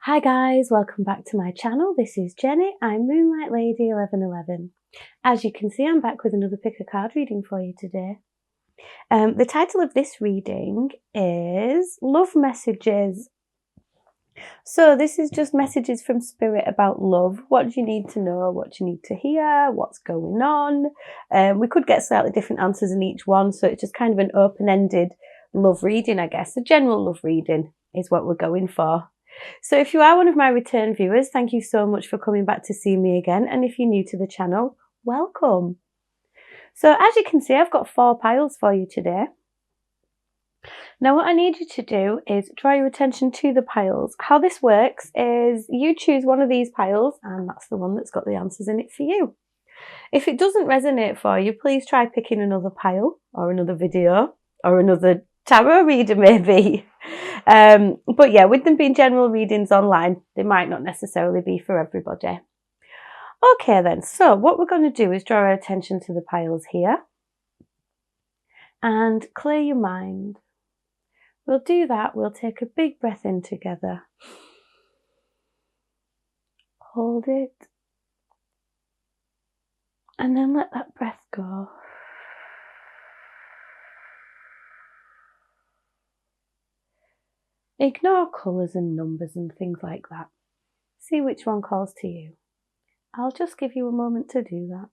Hi guys, welcome back to my channel. This is Jenny. I'm Moonlight Lady 1111. As you can see, I'm back with another pick a card reading for you today. The title of this reading is Love Messages. So this is just messages from Spirit about love. What do you need to know? What do you need to hear? What's going on? We could get slightly different answers in each one, so it's just kind of an open-ended love reading, I guess. A general love reading is what we're going for. So if you are one of my return viewers, thank you so much for coming back to see me again. And if you're new to the channel, welcome. So as you can see, I've got 4 piles for you today. Now what I need you to do is draw your attention to the piles. How this works is you choose one of these piles and that's the one that's got the answers in it for you. If it doesn't resonate for you, please try picking another pile or another video or another tarot reader maybe. But yeah, with them being general readings online, they might not necessarily be for everybody. Okay then, so what we're going to do is draw our attention to the piles here and clear your mind. We'll do that, we'll take a big breath in together. Hold it. And then let that breath go. Ignore colours and numbers and things like that. See which one calls to you. I'll just give you a moment to do that.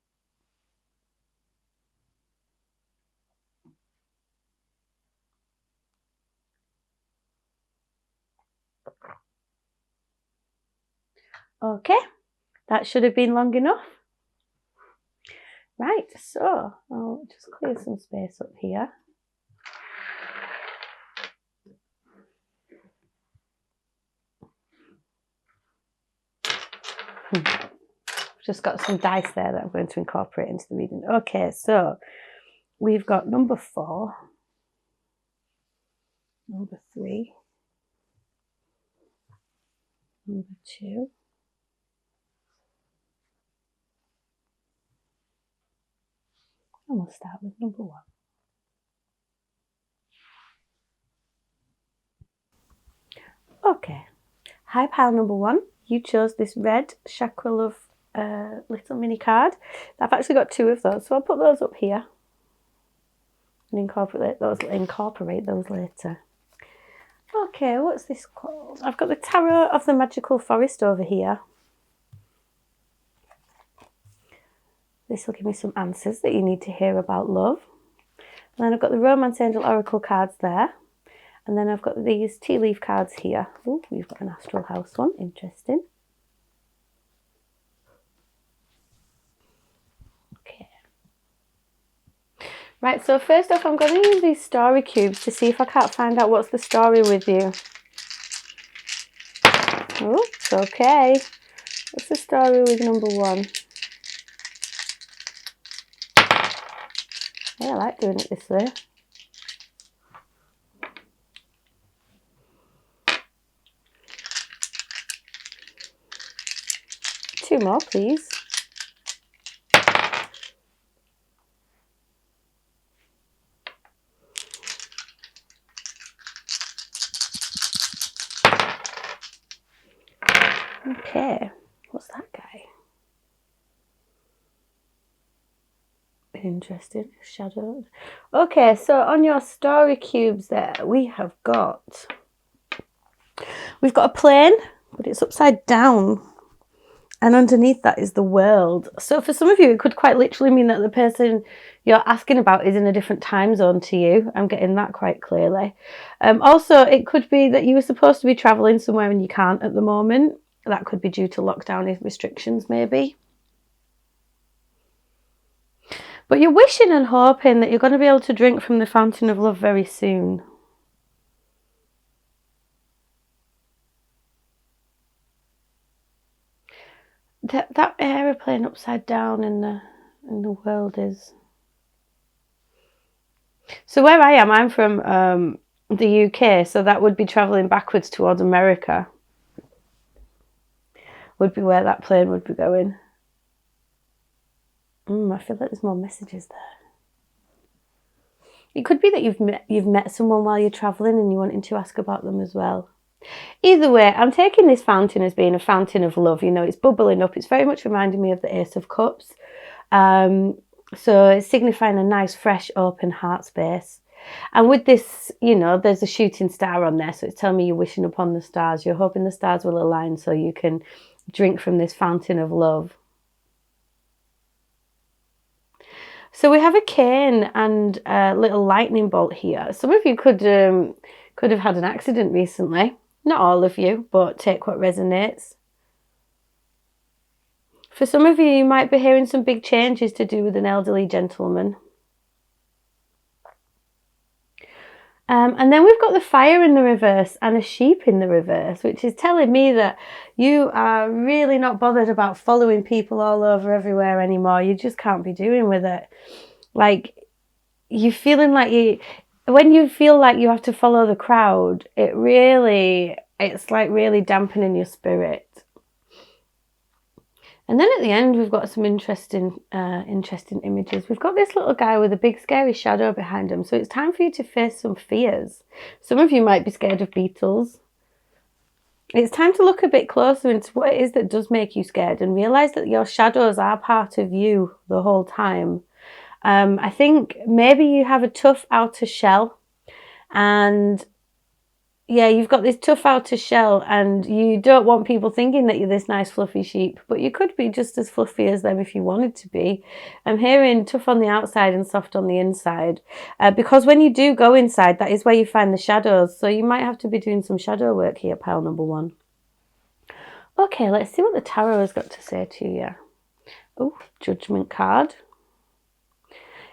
Okay, that should have been long enough. Right, so I'll just clear some space up here. I've just got some dice there that I'm going to incorporate into the reading. Okay, so we've got number 4, number 3, number 2, and we'll start with number 1. Okay, hi pile number 1. You chose this red Chakra Love little mini card. I've actually got 2 of those, so I'll put those up here and incorporate those later. Okay, what's this called? I've got the Tarot of the Magical Forest over here. This will give me some answers that you need to hear about love. And then I've got the Romance Angel Oracle cards there. And then I've got these tea leaf cards here. Oh, we've got an Astral House one. Interesting. Okay. Right, so first off, I'm going to use these story cubes to see if I can't find out what's the story with you. Oh, it's okay. What's the story with number 1? Yeah, I like doing it this way. Two more, please. Okay, what's that guy? Interesting, shadow. Okay, so on your story cubes there, we've got a plane, but it's upside down. And underneath that is the world. So for some of you, it could quite literally mean that the person you're asking about is in a different time zone to you. I'm getting that quite clearly. Also, it could be that you were supposed to be travelling somewhere and you can't at the moment. That could be due to lockdown restrictions, maybe. But you're wishing and hoping that you're going to be able to drink from the fountain of love very soon. That aeroplane upside down in the world is. So where I am, I'm from the UK, so that would be travelling backwards towards America. Would be where that plane would be going. I feel like there's more messages there. It could be that you've met someone while you're travelling and you're wanting to ask about them as well. Either way, I'm taking this fountain as being a fountain of love. You know, it's bubbling up. It's very much reminding me of the Ace of Cups. So it's signifying a nice, fresh, open heart space. And with this, you know, there's a shooting star on there. So it's telling me you're wishing upon the stars. You're hoping the stars will align so you can drink from this fountain of love. So we have a cane and a little lightning bolt here. Some of you could have had an accident recently. Not all of you, but take what resonates. For some of you, you might be hearing some big changes to do with an elderly gentleman. And then we've got the fire in the reverse and a sheep in the reverse, which is telling me that you are really not bothered about following people all over everywhere anymore. You just can't be doing with it. Like, you're feeling like when you feel like you have to follow the crowd, it's like really dampening your spirit. And then at the end, we've got some interesting images. We've got this little guy with a big scary shadow behind him. So it's time for you to face some fears. Some of you might be scared of beetles. It's time to look a bit closer into what it is that does make you scared and realise that your shadows are part of you the whole time. I think maybe you have a tough outer shell, and yeah, you've got this tough outer shell and you don't want people thinking that you're this nice fluffy sheep, but you could be just as fluffy as them if you wanted to be. I'm hearing tough on the outside and soft on the inside, because when you do go inside, that is where you find the shadows. So you might have to be doing some shadow work here, pile number 1. Okay, let's see what the tarot has got to say to you. Oh, Judgment card.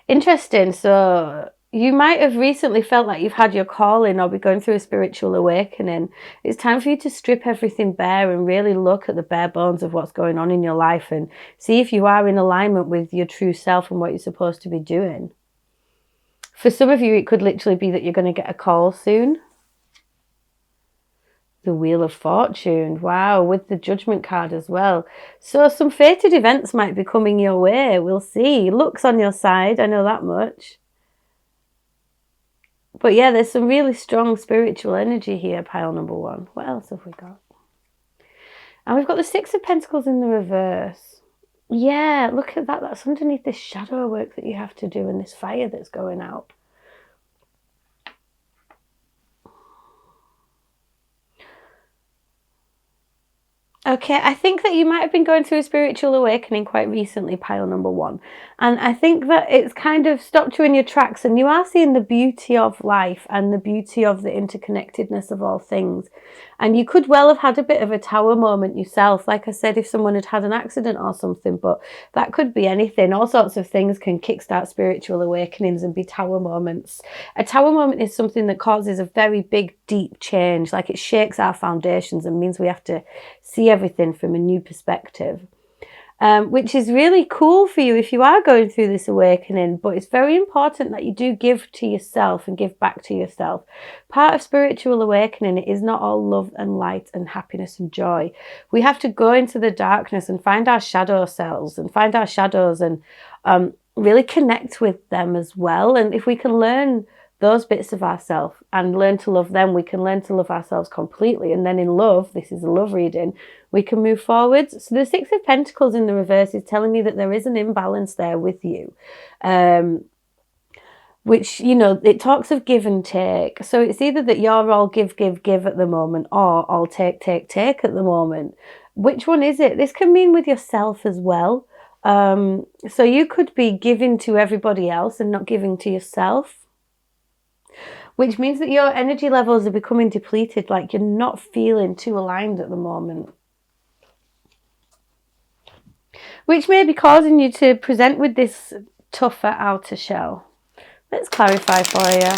Interesting. So you might have recently felt like you've had your calling or be going through a spiritual awakening. It's time for you to strip everything bare and really look at the bare bones of what's going on in your life and see if you are in alignment with your true self and what you're supposed to be doing. For some of you, it could literally be that you're going to get a call soon. The Wheel of Fortune. Wow, with the Judgment card as well. So some fated events might be coming your way. We'll see. Luck's on your side, I know that much. But yeah, there's some really strong spiritual energy here, pile number 1. What else have we got? And we've got the 6 of Pentacles in the reverse. Yeah, look at that. That's underneath this shadow work that you have to do and this fire that's going out. Okay, I think that you might have been going through a spiritual awakening quite recently, pile number 1. And I think that it's kind of stopped you in your tracks and you are seeing the beauty of life and the beauty of the interconnectedness of all things. And you could well have had a bit of a tower moment yourself. Like I said, if someone had had an accident or something, but that could be anything. All sorts of things can kickstart spiritual awakenings and be tower moments. A tower moment is something that causes a very big, deep change. Like it shakes our foundations and means we have to see everything from a new perspective. Which is really cool for you if you are going through this awakening, but it's very important that you do give to yourself and give back to yourself. Part of spiritual awakening is not all love and light and happiness and joy. We have to go into the darkness and find our shadow selves and find our shadows and really connect with them as well. And if we can learn those bits of ourselves and learn to love them, we can learn to love ourselves completely. And then in love, this is a love reading, we can move forwards. So the 6 of Pentacles in the reverse is telling me that there is an imbalance there with you. Which, you know, it talks of give and take. So it's either that you're all give at the moment or all take at the moment. Which one is it? This can mean with yourself as well. So you could be giving to everybody else and not giving to yourself, which means that your energy levels are becoming depleted, like you're not feeling too aligned at the moment, which may be causing you to present with this tougher outer shell. Let's clarify for you.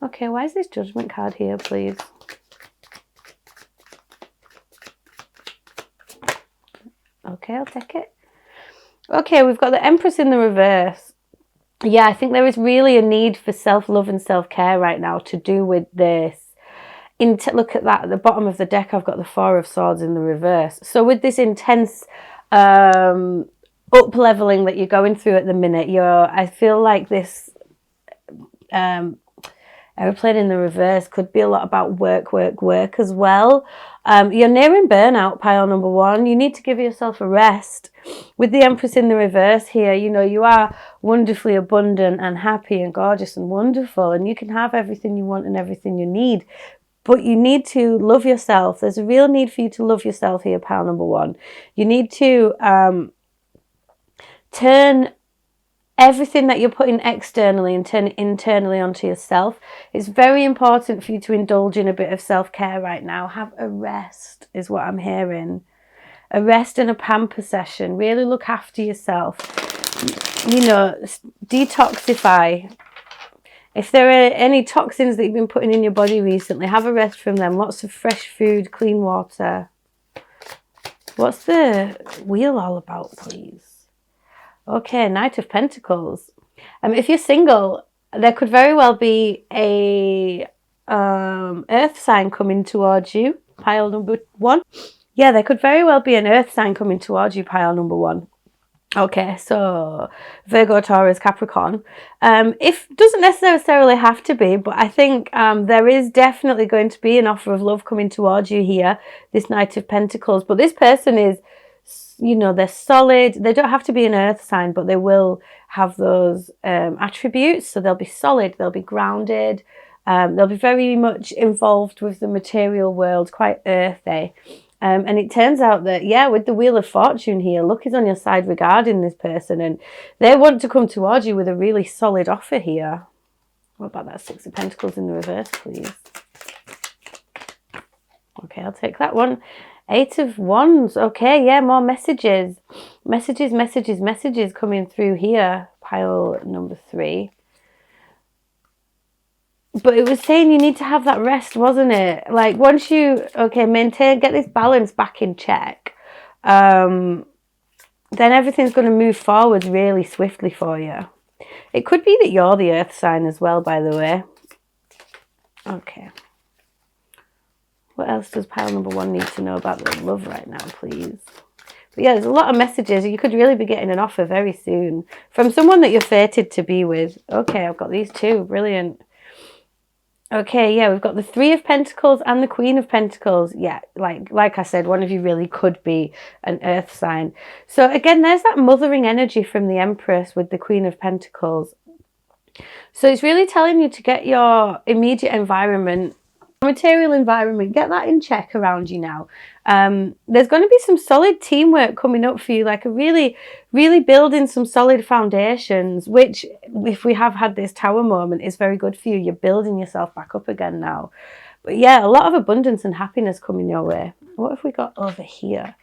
Okay, why is this Judgment card here, please? Okay, I'll take it. Okay, we've got the Empress in the reverse. Yeah, I think there is really a need for self-love and self-care right now to do with this. Look at that, at the bottom of the deck, I've got the 4 of Swords in the reverse. So with this intense up-leveling that you're going through at the minute, I feel like this Aeroplane in the reverse could be a lot about work as well. You're nearing burnout, pile number 1. You need to give yourself a rest. With the Empress in the reverse here, you know, you are wonderfully abundant and happy and gorgeous and wonderful, and you can have everything you want and everything you need. But you need to love yourself. There's a real need for you to love yourself here, pile number 1. You need to turn everything that you're putting externally and turn it internally onto yourself. It's very important for you to indulge in a bit of self-care right now. Have a rest is what I'm hearing. A rest and a pamper session. Really look after yourself. You know, detoxify. If there are any toxins that you've been putting in your body recently, have a rest from them. Lots of fresh food, clean water. What's the wheel all about, please? Okay, Knight of Pentacles. If you're single, there could very well be a earth sign coming towards you, pile number 1. Yeah, there could very well be an earth sign coming towards you, pile number 1. Okay, so Virgo, Taurus, Capricorn. If doesn't necessarily have to be, but I think there is definitely going to be an offer of love coming towards you here, this Knight of Pentacles. But this person is, you know, they're solid. They don't have to be an earth sign, but they will have those attributes. So they'll be solid, they'll be grounded, they'll be very much involved with the material world, quite earthy. And it turns out that, yeah, with the Wheel of Fortune here, luck is on your side regarding this person, and they want to come towards you with a really solid offer here. What about that 6 of Pentacles in the reverse, please? Okay, I'll take that one. 8 of Wands. Okay, yeah, more messages. Messages coming through here. Pile number 3. But it was saying you need to have that rest, wasn't it? Like, once you, maintain, get this balance back in check, then everything's going to move forward really swiftly for you. It could be that you're the earth sign as well, by the way. Okay. What else does pile number 1 need to know about the love right now, please? But yeah, there's a lot of messages. You could really be getting an offer very soon from someone that you're fated to be with. Okay, I've got these 2. Brilliant. Okay, yeah, we've got the 3 of Pentacles and the Queen of Pentacles. Yeah, like I said, one of you really could be an earth sign. So again, there's that mothering energy from the Empress with the Queen of Pentacles. So it's really telling you to get your immediate environment, material environment, get that in check around you now. There's going to be some solid teamwork coming up for you, like a really building some solid foundations, which if we have had this Tower moment is very good for you. You're building yourself back up again now. But yeah, a lot of abundance and happiness coming your way. What have we got over here?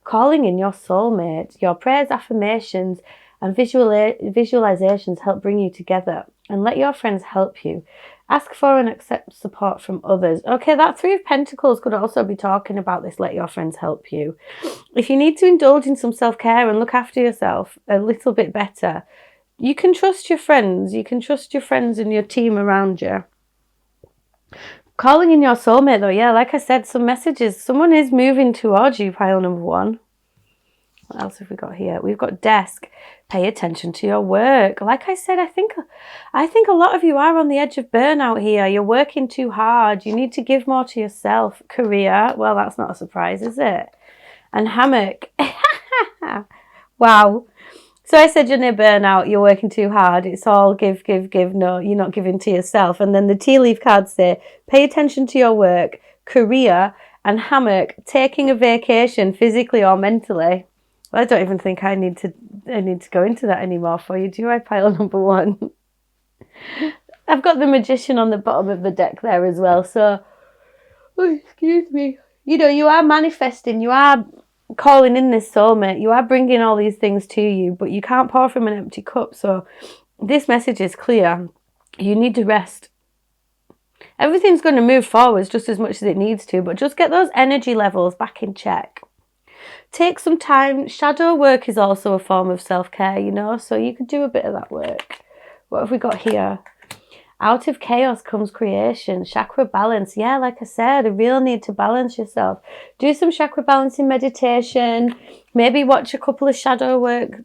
Calling in your soulmate. Your prayers, affirmations and visualizations help bring you together, and let your friends help you. Ask for and accept support from others. Okay, that 3 of Pentacles could also be talking about this, let your friends help you. If you need to indulge in some self-care and look after yourself a little bit better, you can trust your friends. You can trust your friends and your team around you. Calling in your soulmate though, yeah, like I said, some messages. Someone is moving towards you, pile number 1. What else have we got here? We've got desk. Pay attention to your work. Like I said, I think a lot of you are on the edge of burnout here. You're working too hard. You need to give more to yourself. Career. Well, that's not a surprise, is it? And hammock. Wow. So I said you're near burnout. You're working too hard. It's all give. No, you're not giving to yourself. And then the tea leaf cards say, pay attention to your work, career, and hammock. Taking a vacation physically or mentally. I don't even think I need to go into that anymore for you, do I, pile number 1? I've got the Magician on the bottom of the deck there as well, so, excuse me. You know, you are manifesting, you are calling in this soulmate, you are bringing all these things to you, but you can't pour from an empty cup, so this message is clear. You need to rest. Everything's going to move forwards just as much as it needs to, but just get those energy levels back in check. Take some time. Shadow work is also a form of self-care, you know, so you could do a bit of that work. What have we got here? Out of chaos comes creation. Chakra balance. Yeah, like I said, a real need to balance yourself. Do some chakra balancing meditation. Maybe watch a couple of shadow work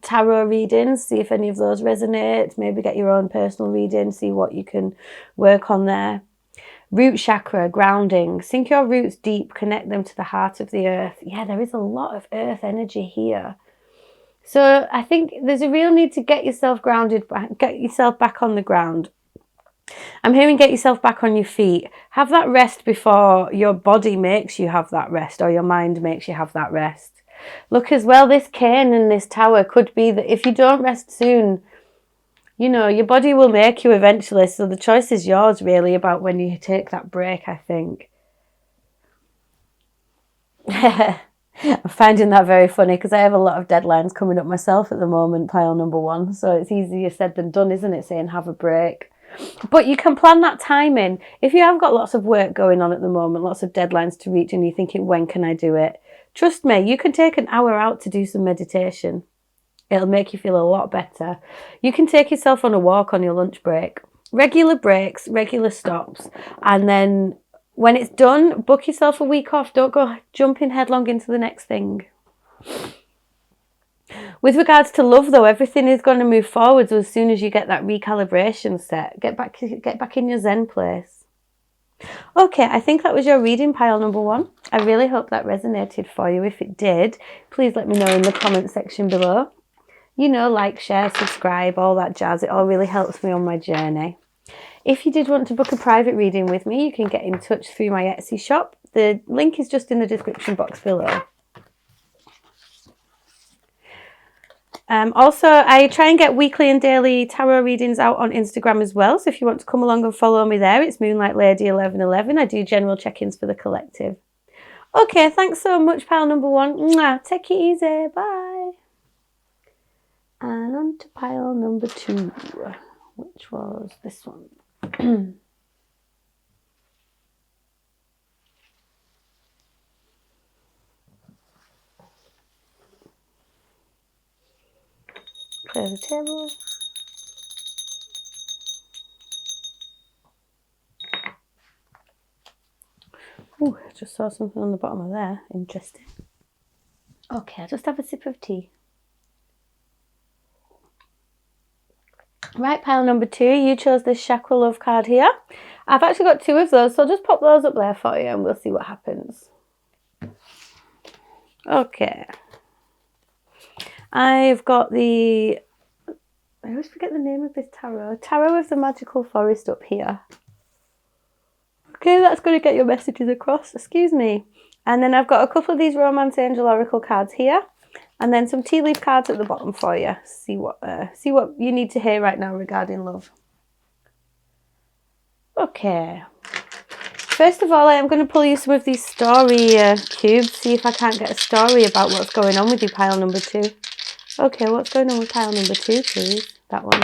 tarot readings, see if any of those resonate. Maybe get your own personal reading, see what you can work on there. Root chakra, grounding. Sink your roots deep, connect them to the heart of the earth. Yeah, there is a lot of earth energy here. So I think there's a real need to get yourself grounded, get yourself back on the ground. I'm hearing get yourself back on your feet. Have that rest before your body makes you have that rest, or your mind makes you have that rest. Look as well, this cane and this tower could be that if you don't rest soon, you know, your body will make you eventually. So the choice is yours, really, about when you take that break, I think. I'm finding that very funny because I have a lot of deadlines coming up myself at the moment, pile number 1. So it's easier said than done, isn't it, saying have a break? But you can plan that time in. If you have got lots of work going on at the moment, lots of deadlines to reach, and you're thinking, when can I do it? Trust me, you can take an hour out to do some meditation. It'll make you feel a lot better. You can take yourself on a walk on your lunch break. Regular breaks, regular stops. And then when it's done, book yourself a week off. Don't go jumping headlong into the next thing. With regards to love, though, everything is going to move forwards as soon as you get that recalibration set. Get back in your Zen place. Okay, I think that was your reading, pile number 1. I really hope that resonated for you. If it did, please let me know in the comment section below. You know, like, share, subscribe, all that jazz. It all really helps me on my journey. If you did want to book a private reading with me, you can get in touch through my Etsy shop. The link is just in the description box below. Also, I try and get weekly and daily tarot readings out on Instagram as well. So if you want to come along and follow me there, it's Moonlight Lady 1111. I do general check-ins for the collective. Okay, thanks so much, pile number 1. Mwah, take it easy. Bye. And on to pile number 2, which was this one. Clear the table. Oh, I just saw something on the bottom of there. Interesting. Okay, I'll just have a sip of tea. Right, pile number 2, you chose this Chakra Love card here. I've actually got 2 of those, so I'll just pop those up there for you and we'll see what happens. Okay. I've got I always forget the name of this tarot. Tarot of the Magical Forest up here. Okay, that's going to get your messages across. Excuse me. And then I've got a couple of these Romance Angel Oracle cards here. And then some tea leaf cards at the bottom for you. See what you need to hear right now regarding love. Okay. First of all, I am going to pull you some of these story cubes. See if I can't get a story about what's going on with you, pile number 2. Okay, what's going on with pile number 2, please? That one.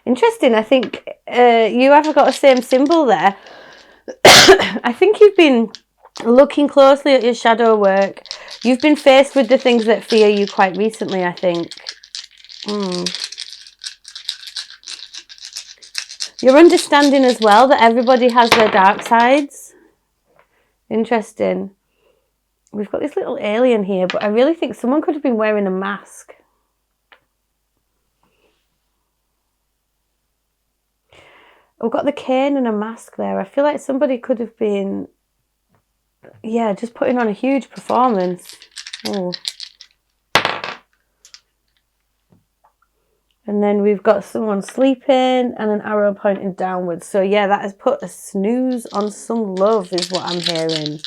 Interesting. I think you have got the same symbol there. I think you've been looking closely at your shadow work. You've been faced with the things that fear you quite recently, I think. You're understanding as well that everybody has their dark sides. Interesting. We've got this little alien here, but I really think someone could have been wearing a mask. We've got the cane and a mask there. I feel like somebody could have been, yeah, just putting on a huge performance. Oh. And then we've got someone sleeping and an arrow pointing downwards. So yeah, that has put a snooze on some love is what I'm hearing.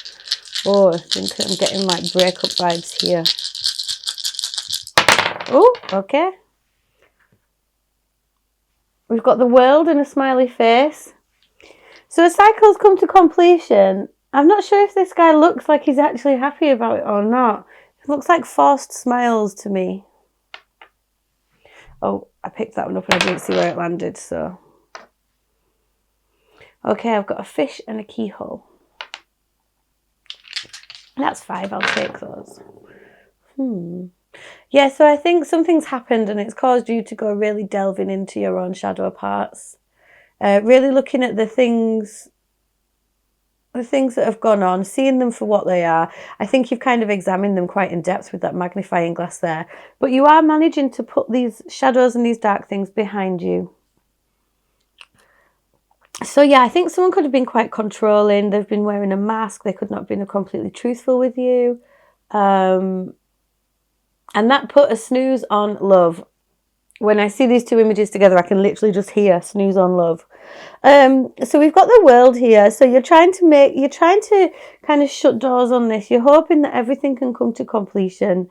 Oh, I think I'm getting like breakup vibes here. Oh, okay. We've got the world and a smiley face. So a cycle's come to completion. I'm not sure if this guy looks like he's actually happy about it or not. It looks like forced smiles to me. Oh, I picked that one up and I didn't see where it landed, so. Okay, I've got a fish and a keyhole. That's 5, I'll take those. Yeah, so I think something's happened and it's caused you to go really delving into your own shadow parts. Really looking at the things the things that have gone on, seeing them for what they are. I think you've kind of examined them quite in depth with that magnifying glass there. But you are managing to put these shadows and these dark things behind you. So yeah, I think someone could have been quite controlling. They've been wearing a mask. They could not have been completely truthful with you. And that put a snooze on love. When I see these two images together, I can literally just hear snooze on love. So we've got the world here. So you're trying to kind of shut doors on this. You're hoping that everything can come to completion.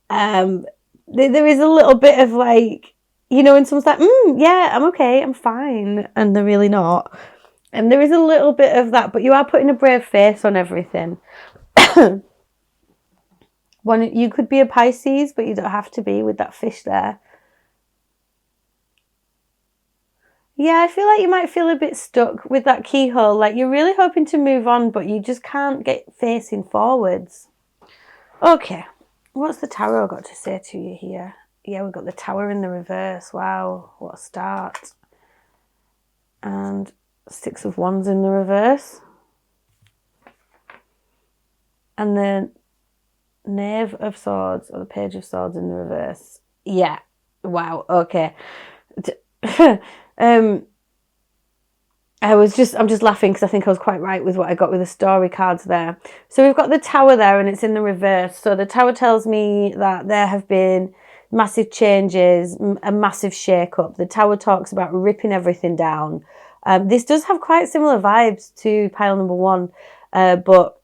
There is a little bit of like, you know, when someone's like, yeah, I'm okay, I'm fine, and they're really not. And there is a little bit of that, but you are putting a brave face on everything. You could be a Pisces, but you don't have to be with that fish there. Yeah, I feel like you might feel a bit stuck with that keyhole. Like you're really hoping to move on, but you just can't get facing forwards. Okay, what's the tarot got to say to you here? Yeah, we've got the Tower in the reverse. Wow, what a start. And Six of Wands in the reverse. And the Knave of Swords, or the Page of Swords in the reverse. Yeah, wow, okay. I'm just laughing because I think I was quite right with what I got with the story cards there. So we've got the Tower there and it's in the reverse. So the Tower tells me that there have been massive changes, a massive shake-up. The Tower talks about ripping everything down. This does have quite similar vibes to pile number 1, but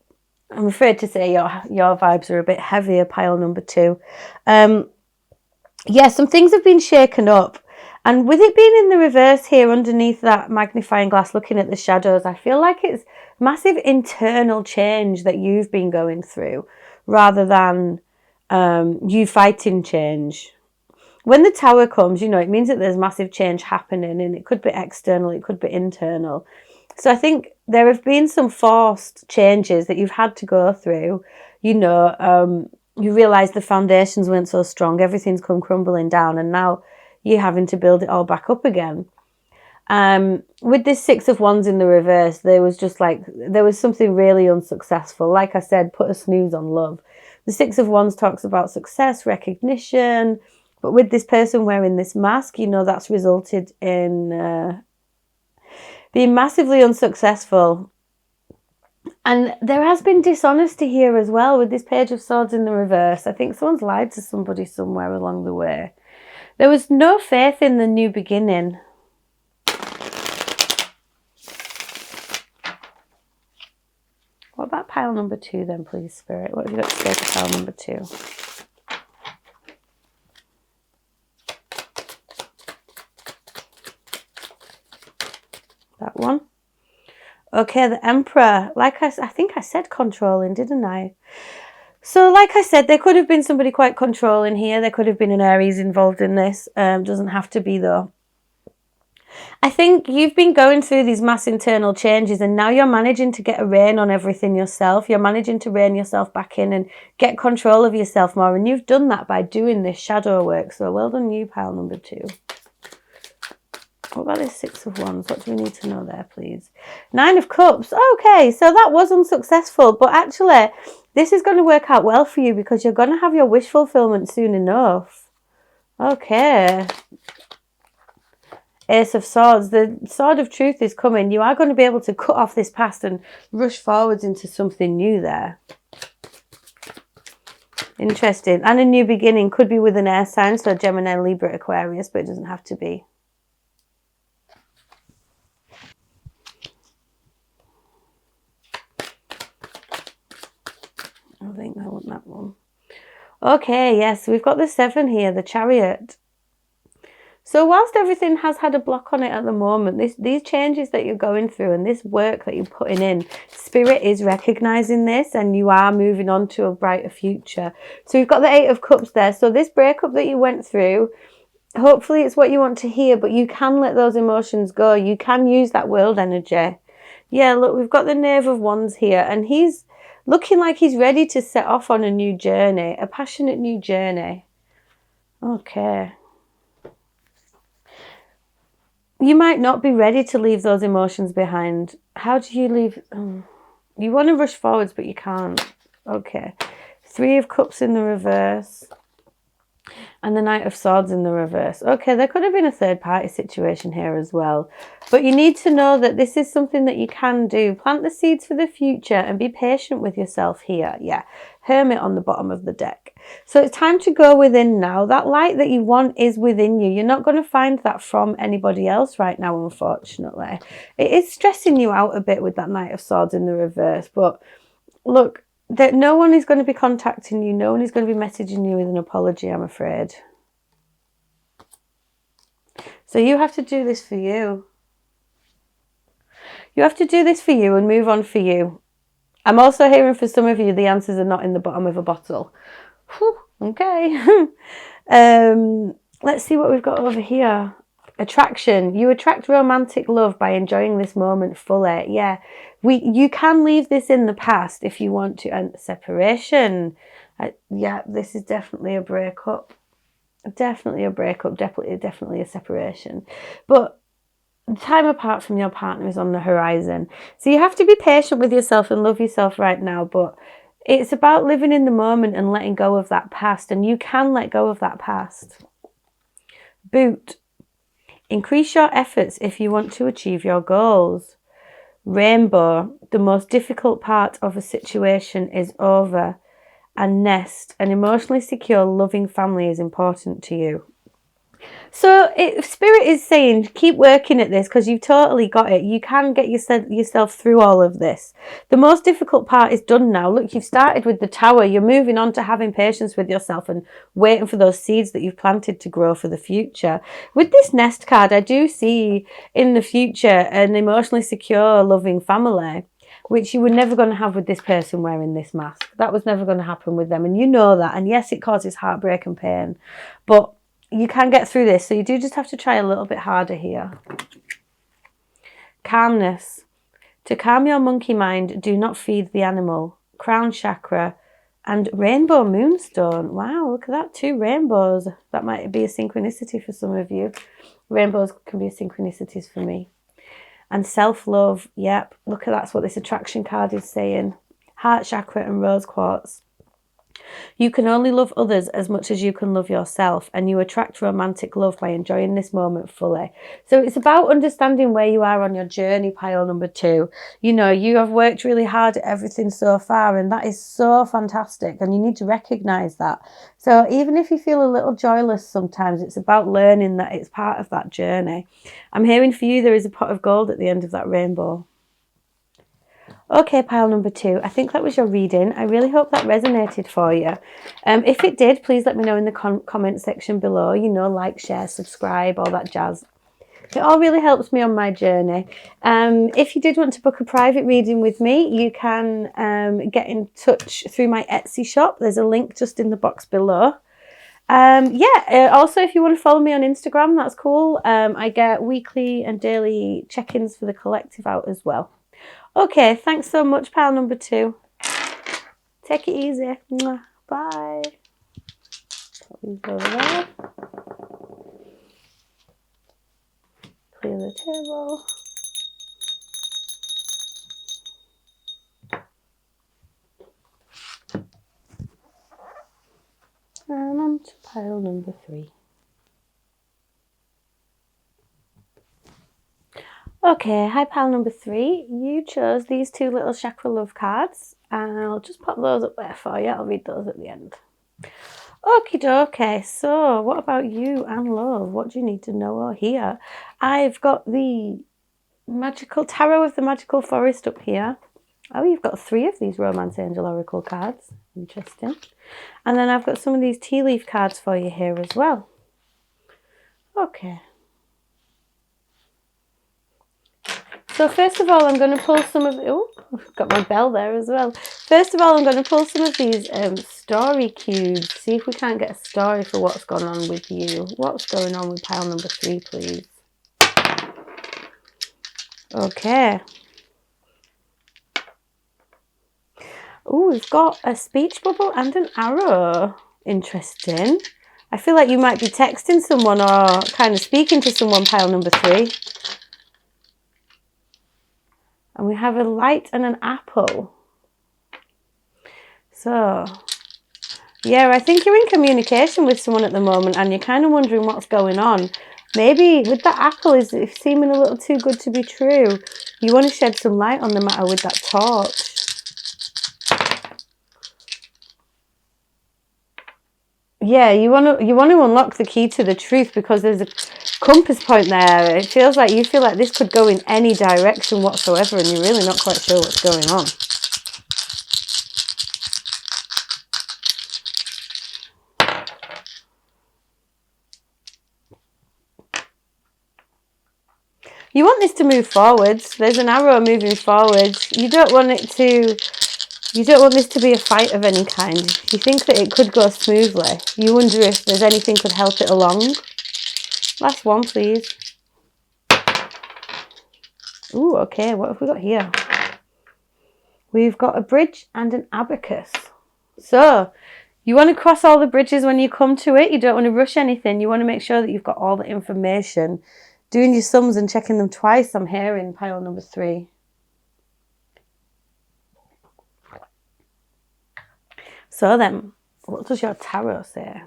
I'm afraid to say your vibes are a bit heavier, pile number 2. Yeah, some things have been shaken up. And with it being in the reverse here underneath that magnifying glass looking at the shadows, I feel like it's massive internal change that you've been going through rather than you fighting change. When the Tower comes, you know, it means that there's massive change happening and it could be external, it could be internal. So I think there have been some forced changes that you've had to go through. You know, you realise the foundations weren't so strong, everything's come crumbling down and now you're having to build it all back up again. With this Six of Wands in the reverse, there was something really unsuccessful. Like I said, put a snooze on love. The Six of Wands talks about success, recognition, but with this person wearing this mask, you know, that's resulted in being massively unsuccessful. And there has been dishonesty here as well with this Page of Swords in the reverse. I think someone's lied to somebody somewhere along the way. There was no faith in the new beginning. What about pile number 2 then, please, Spirit? What have you got to say for pile number 2? That one. Okay, the Emperor. Like I think I said controlling, didn't I? So like I said, there could have been somebody quite controlling here. There could have been an Aries involved in this. Doesn't have to be though. I think you've been going through these mass internal changes and now you're managing to get a rein on everything yourself. You're managing to rein yourself back in and get control of yourself more. And you've done that by doing this shadow work. So well done you, pile number 2. What about this Six of Wands? What do we need to know there, please? Nine of Cups. Okay, so that was unsuccessful. But actually, this is going to work out well for you because you're going to have your wish fulfillment soon enough. Okay. Ace of Swords. The Sword of Truth is coming. You are going to be able to cut off this past and rush forwards into something new there. Interesting. And a new beginning could be with an air sign, so Gemini, Libra, Aquarius, but it doesn't have to be. I think I want that one. Okay, yes, we've got the 7 here, the Chariot. So whilst everything has had a block on it at the moment, these changes that you're going through and this work that you're putting in, Spirit is recognising this and you are moving on to a brighter future. So you've got the 8 of Cups there. So this breakup that you went through, hopefully it's what you want to hear, but you can let those emotions go. You can use that world energy. Yeah, look, we've got the Knave of Wands here and he's looking like he's ready to set off on a new journey, a passionate new journey. Okay. You might not be ready to leave those emotions behind. How do you leave? You want to rush forwards, but you can't. Okay. 3 of Cups in the reverse. And the Knight of Swords in the reverse. Okay, there could have been a third party situation here as well. But you need to know that this is something that you can do. Plant the seeds for the future and be patient with yourself here. Yeah, Hermit on the bottom of the deck. So it's time to go within now. That light that you want is within you. You're not going to find that from anybody else right now, unfortunately. It is stressing you out a bit with that Knight of Swords in the reverse. But look, that no one is going to be contacting you. No one is going to be messaging you with an apology, I'm afraid. So you have to do this for you. You have to do this for you and move on for you. I'm also hearing for some of you, the answers are not in the bottom of a bottle. Whew, okay. Let's see what we've got over here. Attraction. You attract romantic love by enjoying this moment fully. Yeah, you can leave this in the past if you want to. And separation. Yeah, this is definitely a breakup. Definitely a breakup. Definitely a separation. But time apart from your partner is on the horizon. So you have to be patient with yourself and love yourself right now. But it's about living in the moment and letting go of that past. And you can let go of that past. Boot. Increase your efforts if you want to achieve your goals. Rainbow, the most difficult part of a situation is over. And nest, an emotionally secure, loving family is important to you. So Spirit is saying, keep working at this because you've totally got it. You can get yourself through all of this. The most difficult part is done now. Look, you've started with the Tower. You're moving on to having patience with yourself and waiting for those seeds that you've planted to grow for the future. With this Nest card, I do see in the future an emotionally secure, loving family, which you were never going to have with this person wearing this mask. That was never going to happen with them. And you know that. And yes, it causes heartbreak and pain. But you can get through this, so you do just have to try a little bit harder here. Calmness. To calm your monkey mind, do not feed the animal. Crown chakra and rainbow moonstone. Wow, look at that, 2 rainbows. That might be a synchronicity for some of you. Rainbows can be synchronicities for me. And self-love, yep, look at that's what this attraction card is saying. Heart chakra and rose quartz. You can only love others as much as you can love yourself, and you attract romantic love by enjoying this moment fully. So it's about understanding where you are on your journey, pile number 2. You know, you have worked really hard at everything so far, and that is so fantastic, and you need to recognise that. So even if you feel a little joyless sometimes, it's about learning that it's part of that journey. I'm hearing for you there is a pot of gold at the end of that rainbow. Okay, pile number 2. I think that was your reading. I really hope that resonated for you. If it did, please let me know in the comment section below. You know, like, share, subscribe, all that jazz. It all really helps me on my journey. If you did want to book a private reading with me, you can get in touch through my Etsy shop. There's a link just in the box below. Also, if you want to follow me on Instagram, that's cool. I get weekly and daily check-ins for the collective out as well. Okay, thanks so much, pile number 2. Take it easy. Bye. Put these over there. Clear the table. And on to pile number 3. Okay, hi pile number 3. You chose these 2 little chakra love cards, and I'll just pop those up there for you. I'll read those at the end. Okie dokie, so what about you and love? What do you need to know or hear? I've got the magical tarot of the magical forest up here. Oh, you've got 3 of these Romance Angel Oracle cards. Interesting. And then I've got some of these tea leaf cards for you here as well. Okay. So first of all, I'm going to pull some of... Oh, I've got my bell there as well. First of all, I'm going to pull some of these story cubes. See if we can't get a story for what's gone on with you. What's going on with pile number 3, please? Okay. Oh, we've got a speech bubble and an arrow. Interesting. I feel like you might be texting someone or kind of speaking to someone, pile number 3. And we have a light and an apple. So, yeah, I think you're in communication with someone at the moment and you're kind of wondering what's going on. Maybe with that apple is seeming a little too good to be true. You want to shed some light on the matter with that torch. Yeah, you want to unlock the key to the truth because there's a compass point there. It feels like you feel like this could go in any direction whatsoever and you're really not quite sure what's going on. You want this to move forwards. There's an arrow moving forwards. You don't want this to be a fight of any kind. You think that it could go smoothly. You wonder if there's anything could help it along. Last one, please. Ooh, okay, what have we got here? We've got a bridge and an abacus. So, you want to cross all the bridges when you come to it. You don't want to rush anything. You want to make sure that you've got all the information. Doing your sums and checking them twice, I'm here in pile number 3. So then, what does your tarot say?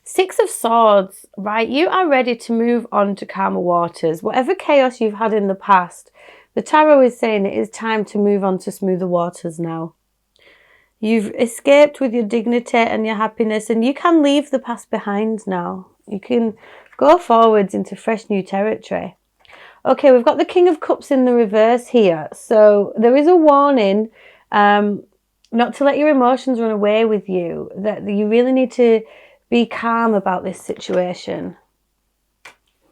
6 of Swords, right? You are ready to move on to calmer waters. Whatever chaos you've had in the past, the tarot is saying it is time to move on to smoother waters now. You've escaped with your dignity and your happiness, and you can leave the past behind now. You can go forwards into fresh new territory. Okay, we've got the King of Cups in the reverse here. So there is a warning not to let your emotions run away with you. That you really need to be calm about this situation.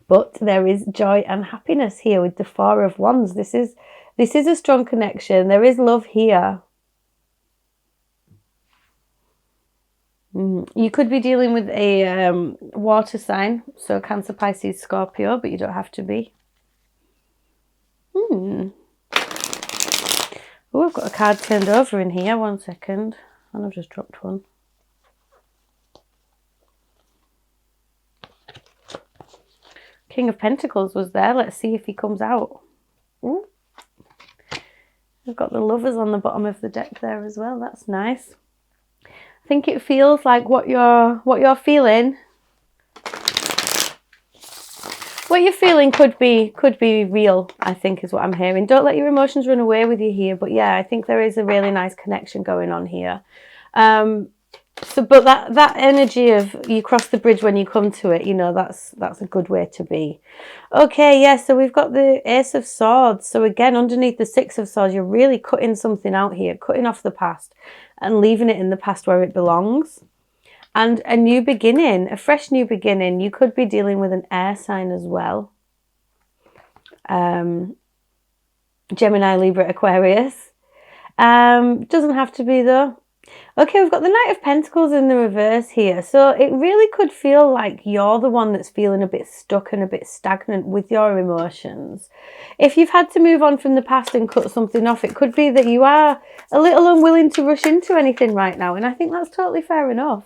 But there is joy and happiness here with the 4 of Wands. This is a strong connection. There is love here. You could be dealing with a water sign, so Cancer, Pisces, Scorpio, but you don't have to be. Oh, I've got a card turned over in here. 1 second. And I've just dropped one. King of Pentacles was there. Let's see if he comes out. Ooh. I've got the Lovers on the bottom of the deck there as well. That's nice. I think it feels like what you're feeling. What you're feeling could be real, I think, is what I'm hearing. Don't let your emotions run away with you here. But yeah, I think there is a really nice connection going on here. But that energy of you cross the bridge when you come to it, you know, that's a good way to be. Okay, yeah, so we've got the Ace of Swords. So again, underneath the 6 of Swords, you're really cutting something out here, cutting off the past and leaving it in the past where it belongs. And a new beginning, a fresh new beginning. You could be dealing with an air sign as well. Gemini, Libra, Aquarius. Doesn't have to be though. Okay, we've got the Knight of Pentacles in the reverse here. So it really could feel like you're the one that's feeling a bit stuck and a bit stagnant with your emotions. If you've had to move on from the past and cut something off, it could be that you are a little unwilling to rush into anything right now. And I think that's totally fair enough.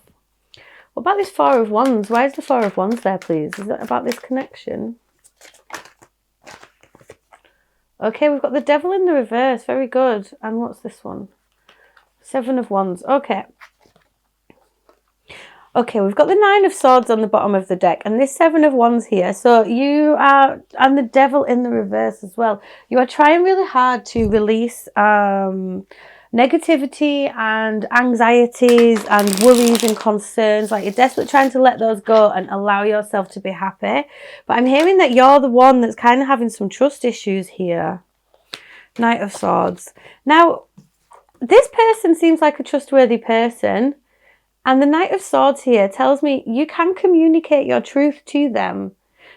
What about this 4 of Wands? Why is the 4 of Wands there, please? Is that about this connection? Okay, we've got the Devil in the reverse. Very good. And what's this one? 7 of Wands. Okay. Okay, we've got the 9 of Swords on the bottom of the deck. And this 7 of Wands here. So you are... And the Devil in the reverse as well. You are trying really hard to release... negativity and anxieties and worries and concerns. Like you're desperately trying to let those go and allow yourself to be happy. But I'm hearing that you're the one that's kind of having some trust issues here. Knight of Swords. Now, this person seems like a trustworthy person. And the Knight of Swords here tells me you can communicate your truth to them.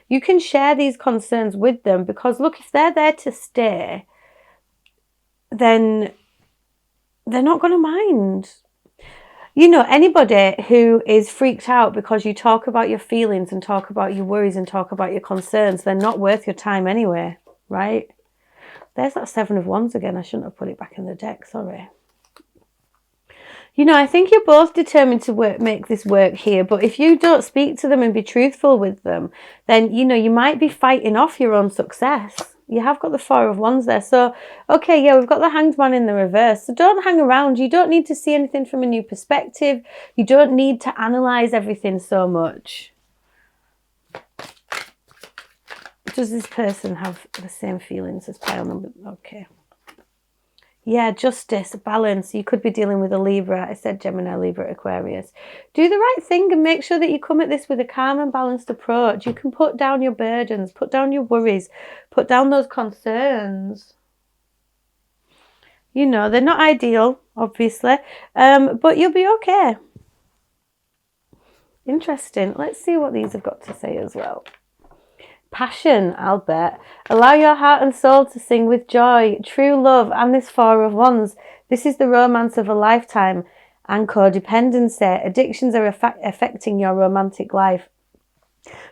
You can share these concerns with them because, look, if they're there to stay, then they're not going to mind. You know, anybody who is freaked out because you talk about your feelings and talk about your worries and talk about your concerns, they're not worth your time anyway, right? There's that 7 of Wands again. I shouldn't have put it back in the deck, sorry. You know, I think you're both determined to make this work here, but if you don't speak to them and be truthful with them, then, you know, you might be fighting off your own success. You have got the Four of Wands there. So, okay, yeah, we've got the Hanged Man in the reverse. So don't hang around. You don't need to see anything from a new perspective. You don't need to analyse everything so much. Does this person have the same feelings as pile number? Okay. Yeah, justice, balance. You could be dealing with a Libra. I said Gemini, Libra, Aquarius. Do the right thing and make sure that you come at this with a calm and balanced approach. You can put down your burdens, put down your worries, put down those concerns. You know, they're not ideal, obviously, but you'll be okay. Interesting. Let's see what these have got to say as well. Passion, I'll bet. Allow your heart and soul to sing with joy, true love, and this Four of Wands. This is the romance of a lifetime and codependency. Addictions are affecting your romantic life.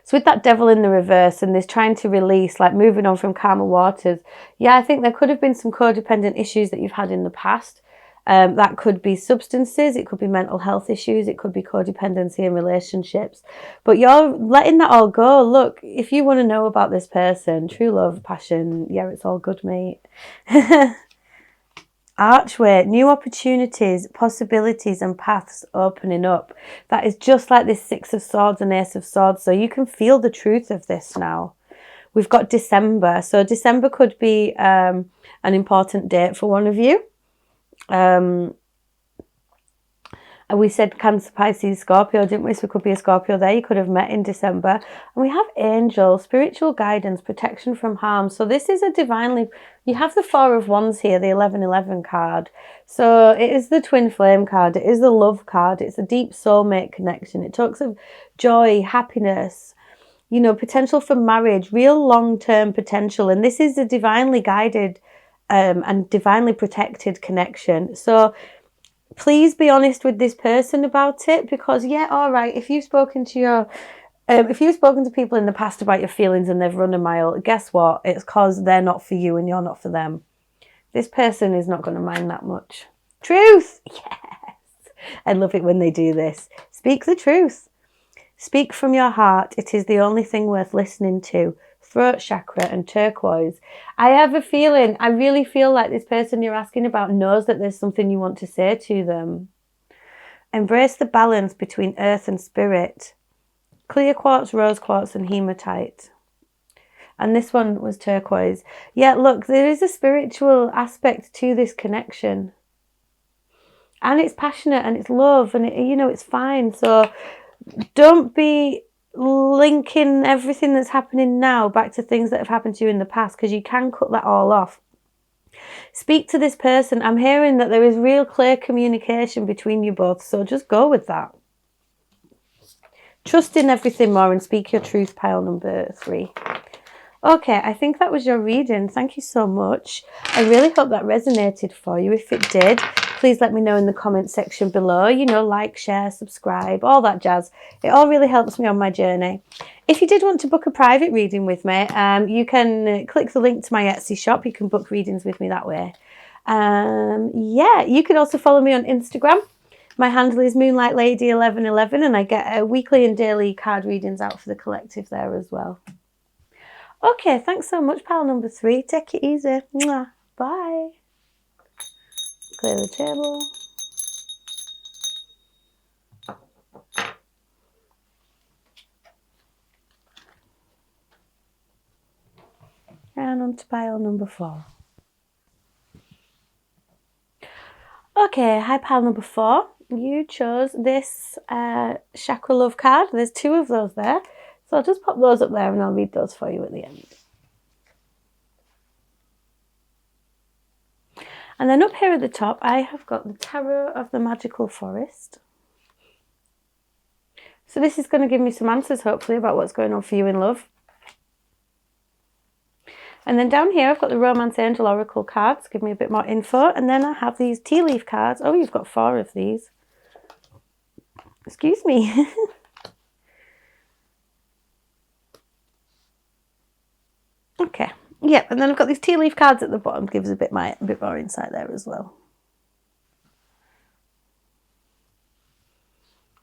So with that Devil in the reverse and this trying to release, like moving on from calmer waters, yeah, I think there could have been some codependent issues that you've had in the past. That could be substances, it could be mental health issues, it could be codependency in relationships. But you're letting that all go. Look, if you want to know about this person, true love, passion, yeah, it's all good, mate. Archway, new opportunities, possibilities and paths opening up. That is just like this Six of Swords and Ace of Swords. So you can feel the truth of this now. We've got December. So December could be an important date for one of you. We said Cancer, Pisces, Scorpio, didn't we? So it could be a Scorpio there. You could have met in December. And we have angel, spiritual guidance, protection from harm. So this is a divinely... You have the Four of Wands here, the 1111 card. So it is the twin flame card. It is the love card. It's a deep soulmate connection. It talks of joy, happiness, you know, potential for marriage, real long-term potential. And this is a divinely guided and divinely protected connection. So please be honest with this person about it, because yeah, all right, if you've spoken to people in the past about your feelings and they've run a mile, guess what? It's because they're not for you and you're not for them. This person is not going to mind that much. Truth! Yes! I love it when they do this. Speak the truth. Speak from your heart. It is the only thing worth listening to. Throat chakra and turquoise. I have a feeling, I really feel like this person you're asking about knows that there's something you want to say to them. Embrace the balance between earth and spirit. Clear quartz, rose quartz and hematite. And this one was turquoise. Yeah, look, there is a spiritual aspect to this connection. And it's passionate and it's love and, it's fine. So don't be linking everything that's happening now back to things that have happened to you in the past, because you can cut that all off. Speak to this person. I'm hearing that there is real clear communication between you both, so just go with that. Trust in everything more and speak your truth, pile number 3. Okay, I think that was your reading. Thank you so much. I really hope that resonated for you. If it did, please let me know in the comment section below. Like, share, subscribe, all that jazz. It all really helps me on my journey. If you did want to book a private reading with me, you can click the link to my Etsy shop. You can book readings with me that way. Yeah, you can also follow me on Instagram. My handle is Moonlight Lady 1111, and I get weekly and daily card readings out for the collective there as well. Okay, thanks so much, pile number 3. Take it easy. Mwah. Bye. Clear the table. And on to pile number 4. Okay, hi pile number 4. You chose this chakra love card. There's 2 of those there. So I'll just pop those up there and I'll read those for you at the end. And then up here at the top, I have got the Tarot of the Magical Forest. So this is going to give me some answers, hopefully, about what's going on for you in love. And then down here, I've got the Romance Angel Oracle cards, give me a bit more info. And then I have these tea leaf cards. Oh, you've got 4 of these. Excuse me. Okay. Yep, and then I've got these tea leaf cards at the bottom, gives a bit more insight there as well.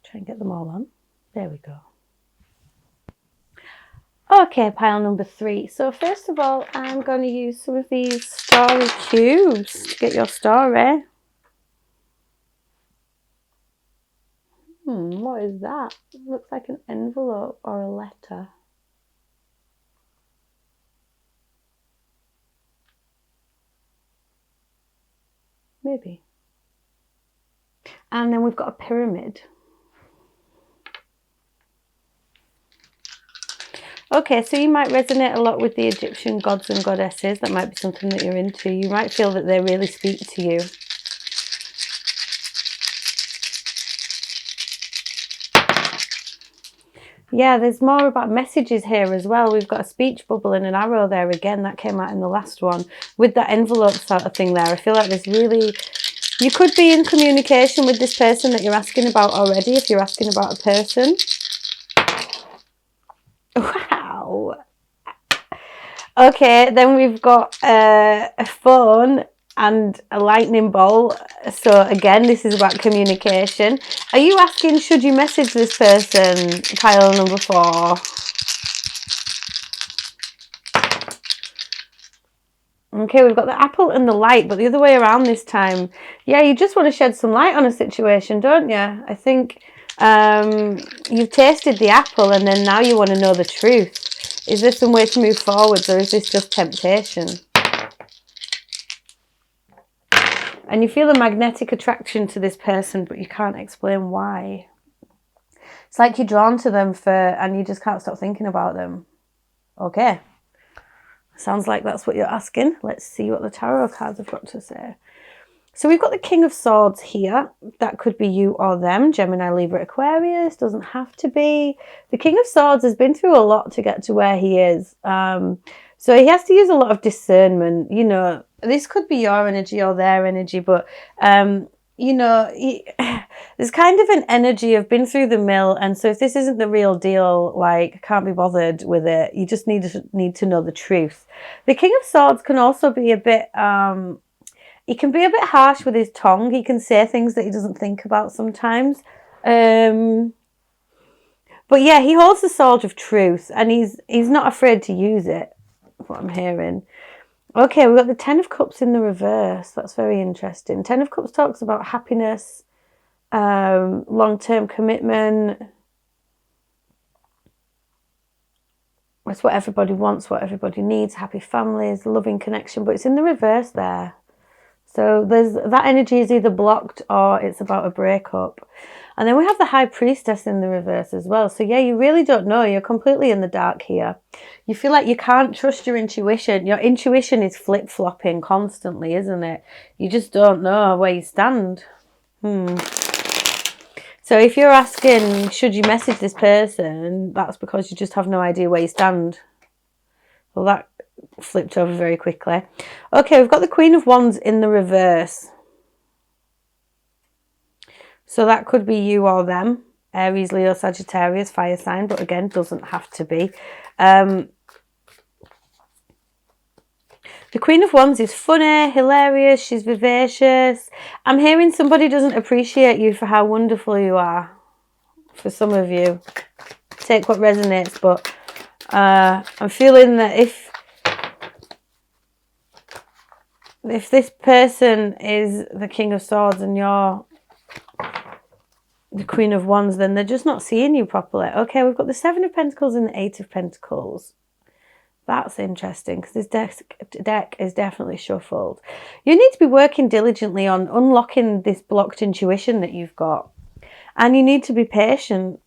Try and get them all on. There we go. Okay, pile number 3. So first of all, I'm going to use some of these story cubes to get your story. What is that? It looks like an envelope or a letter. Maybe. And then we've got a pyramid. Okay, so you might resonate a lot with the Egyptian gods and goddesses. That might be something that you're into. You might feel that they really speak to you. Yeah, there's more about messages here as well. We've got a speech bubble and an arrow there again. That came out in the last one. With that envelope sort of thing there, I feel like there's really... You could be in communication with this person that you're asking about already, if you're asking about a person. Wow. Okay, then we've got a phone and a lightning bolt. So again, this is about communication. Are you asking, should you message this person? Pile number 4. Okay, we've got the apple and the light, but the other way around this time. Yeah, you just want to shed some light on a situation, don't you? I think you've tasted the apple and then now you want to know the truth. Is there some way to move forwards, or is this just temptation? And you feel a magnetic attraction to this person, but you can't explain why. It's like you're drawn to them and you just can't stop thinking about them. Okay. Sounds like that's what you're asking. Let's see what the tarot cards have got to say. So we've got the King of Swords here. That could be you or them. Gemini, Libra, Aquarius. Doesn't have to be. The King of Swords has been through a lot to get to where he is. So he has to use a lot of discernment. You know, this could be your energy or their energy. But, you know, there's kind of an energy of been through the mill. And so if this isn't the real deal, like, can't be bothered with it. You just need to know the truth. The King of Swords can also be a bit... he can be a bit harsh with his tongue. He can say things that he doesn't think about sometimes. But yeah, he holds the sword of truth and he's not afraid to use it, what I'm hearing. Okay, we've got the 10 of Cups in the reverse. That's very interesting. 10 of Cups talks about happiness, long-term commitment. It's what everybody wants, what everybody needs, happy families, loving connection, but it's in the reverse there. So that energy is either blocked or it's about a breakup. And then we have the High Priestess in the reverse as well. So yeah, you really don't know. You're completely in the dark here. You feel like you can't trust your intuition. Your intuition is flip-flopping constantly, isn't it? You just don't know where you stand. So if you're asking, should you message this person? That's because you just have no idea where you stand. Well, that flipped over very quickly. Okay, we've got the Queen of Wands in the reverse. So that could be you or them. Aries, Leo, Sagittarius, fire sign, but again, doesn't have to be. The Queen of Wands is funny, hilarious, she's vivacious. I'm hearing somebody doesn't appreciate you for how wonderful you are. For some of you. Take what resonates, but I'm feeling that if this person is the King of Swords and you're the Queen of Wands, then they're just not seeing you properly. Okay, we've got the 7 of Pentacles and the 8 of Pentacles. That's interesting because this deck is definitely shuffled. You need to be working diligently on unlocking this blocked intuition that you've got. And you need to be patient.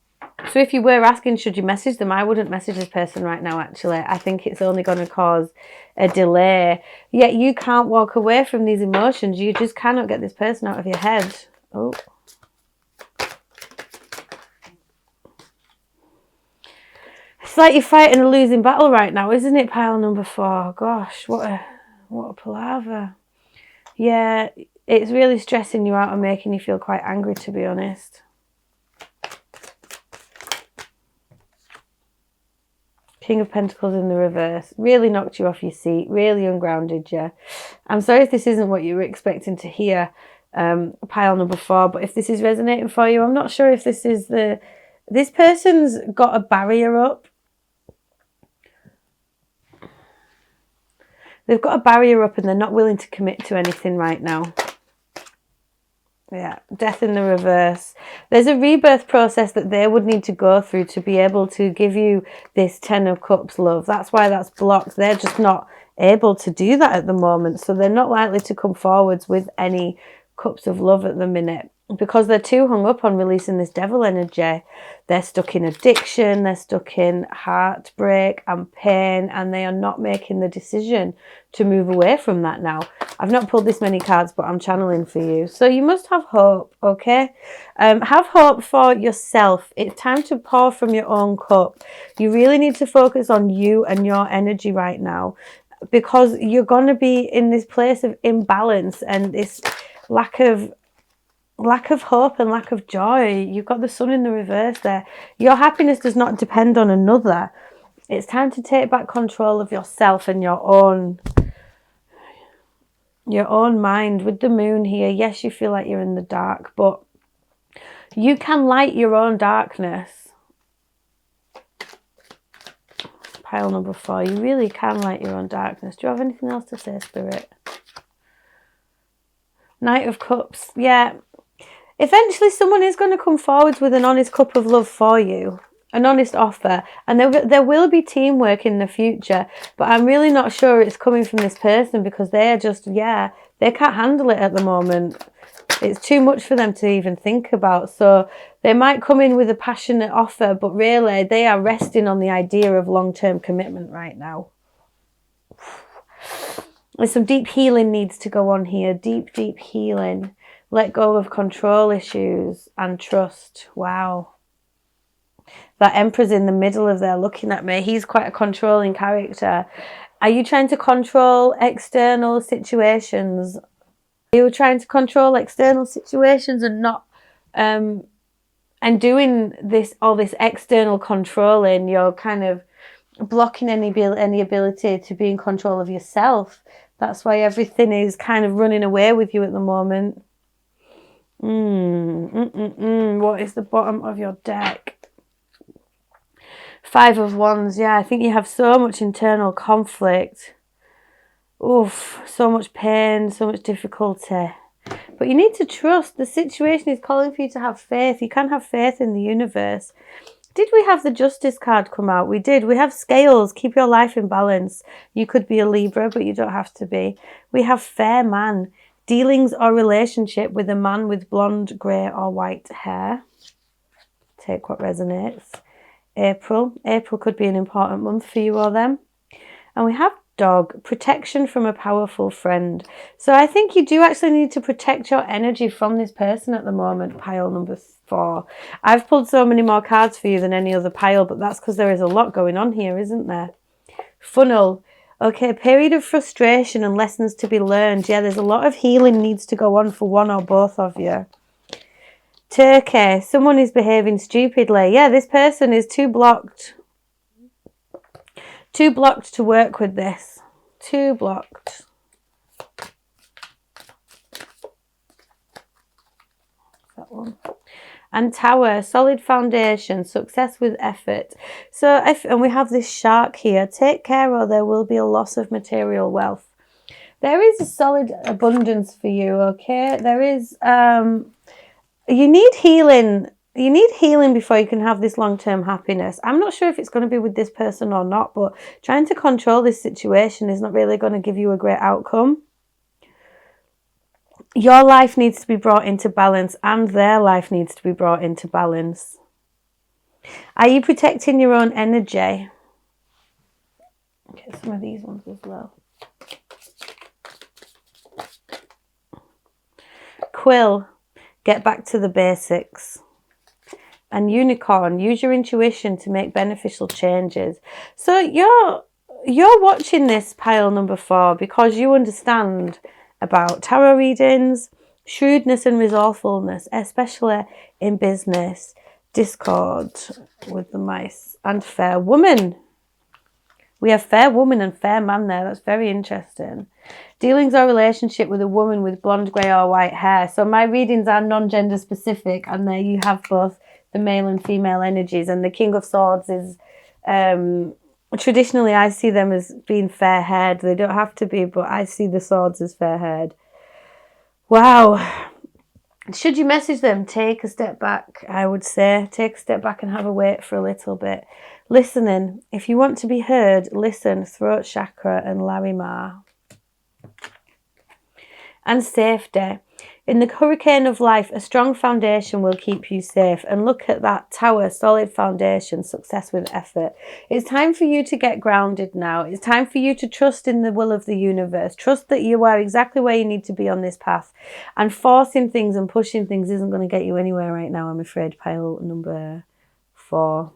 So if you were asking, should you message them? I wouldn't message this person right now, actually. I think it's only going to cause a delay. Yet you can't walk away from these emotions. You just cannot get this person out of your head. Oh. It's like you're fighting a losing battle right now, isn't it, pile number 4? Gosh, what a palaver. Yeah, it's really stressing you out and making you feel quite angry, to be honest. King of Pentacles in the reverse. Really knocked you off your seat. Really ungrounded you. I'm sorry if this isn't what you were expecting to hear, pile number 4. But if this is resonating for you, I'm not sure if this is this person's got a barrier up. They've got a barrier up and they're not willing to commit to anything right now. Yeah, death in the reverse. There's a rebirth process that they would need to go through to be able to give you this 10 of Cups love. That's why that's blocked. They're just not able to do that at the moment. So they're not likely to come forwards with any cups of love at the minute because they're too hung up on releasing this devil energy. They're stuck in addiction, they're stuck in heartbreak and pain, and they are not making the decision to move away from that now. I've not pulled this many cards, but I'm channeling for you. So you must have hope, okay? Have hope for yourself. It's time to pour from your own cup. You really need to focus on you and your energy right now, because you're going to be in this place of imbalance and this lack of hope and lack of joy. You've got the sun in the reverse there. Your happiness does not depend on another. It's time to take back control of yourself and your own mind. With the moon here, yes, you feel like you're in the dark, but you can light your own darkness. Pile number 4, you really can light your own darkness. Do you have anything else to say, Spirit? Knight of Cups, yeah. Eventually someone is going to come forwards with an honest cup of love for you, an honest offer, and there will be teamwork in the future, but I'm really not sure it's coming from this person because they are just, they can't handle it at the moment. It's too much for them to even think about. So they might come in with a passionate offer, but really they are resting on the idea of long-term commitment right now. There's some deep healing needs to go on here. Deep healing. Let go of control issues and trust. Wow. That Emperor's in the middle of there looking at me. He's quite a controlling character. Are you trying to control external situations? Are you trying to control external situations and not and doing all this external controlling? You're kind of blocking any ability to be in control of yourself. That's why everything is kind of running away with you at the moment. What is the bottom of your deck? 5 of Wands. Yeah, I think you have so much internal conflict. Oof, so much pain, so much difficulty. But you need to trust. The situation is calling for you to have faith. You can have faith in the universe. Did we have the Justice card come out? We did. We have Scales. Keep your life in balance. You could be a Libra, but you don't have to be. We have Fair Man. Dealings or relationship with a man with blonde, grey or white hair. Take what resonates. April. April could be an important month for you or them. And we have Dog. Protection from a powerful friend. So I think you do actually need to protect your energy from this person at the moment. Pile number 4. I've pulled so many more cards for you than any other pile, but that's because there is a lot going on here, isn't there? Funnel. Okay, period of frustration and lessons to be learned. Yeah, there's a lot of healing needs to go on for one or both of you. Turkey, someone is behaving stupidly. Yeah, this person is too blocked. Too blocked to work with this. Too blocked. That one. And Tower, solid foundation, success with effort. So, and we have this shark here. Take care or there will be a loss of material wealth. There is a solid abundance for you, okay? There is, you need healing. You need healing before you can have this long-term happiness. I'm not sure if it's going to be with this person or not, but trying to control this situation is not really going to give you a great outcome. Your life needs to be brought into balance and their life needs to be brought into balance. Are you protecting your own energy? Okay, some of these ones as well. Quill, get back to the basics. And Unicorn, use your intuition to make beneficial changes. So you're watching this pile number 4 because you understand about tarot readings, shrewdness and resourcefulness, especially in business. Discord with the mice and Fair Woman. We have Fair Woman and Fair Man there. That's very interesting. Dealings or relationship with a woman with blonde, grey or white hair. So my readings are non-gender specific, and there you have both the male and female energies. And the King of Swords is Traditionally, I see them as being fair-haired. They don't have to be, but I see the swords as fair-haired. Wow. Should you message them, take a step back, I would say. Take a step back and have a wait for a little bit. Listening. If you want to be heard, listen. Throat chakra and Larimar. And safety. In the hurricane of life, a strong foundation will keep you safe. And look at that tower, solid foundation, success with effort. It's time for you to get grounded now. It's time for you to trust in the will of the universe. Trust that you are exactly where you need to be on this path. And forcing things and pushing things isn't going to get you anywhere right now, I'm afraid. Pile number 4.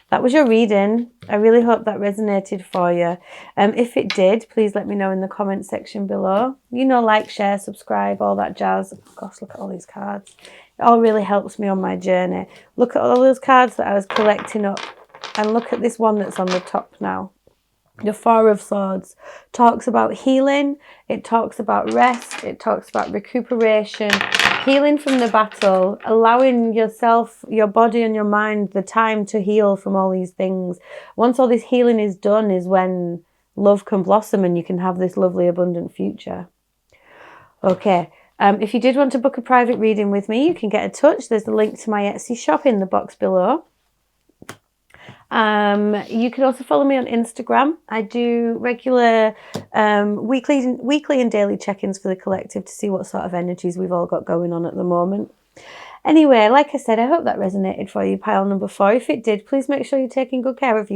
That was your reading. I really hope that resonated for you. If it did, please let me know in the comment section below. You know, like, share, subscribe, all that jazz. Gosh, look at all these cards. It all really helps me on my journey. Look at all those cards that I was collecting up. And look at this one that's on the top now. The 4 of Swords talks about healing. It talks about rest. It talks about recuperation. Healing from the battle, allowing yourself, your body and your mind the time to heal from all these things. Once all this healing is done is when love can blossom and you can have this lovely abundant future. Okay, if you did want to book a private reading with me, you can get in touch. There's a link to my Etsy shop in the box below. You can also follow me on Instagram. I do regular weekly and daily check-ins for the collective to see what sort of energies we've all got going on at the moment. Anyway, like I said, I hope that resonated for you, pile number 4. If it did, please make sure you're taking good care of yourself.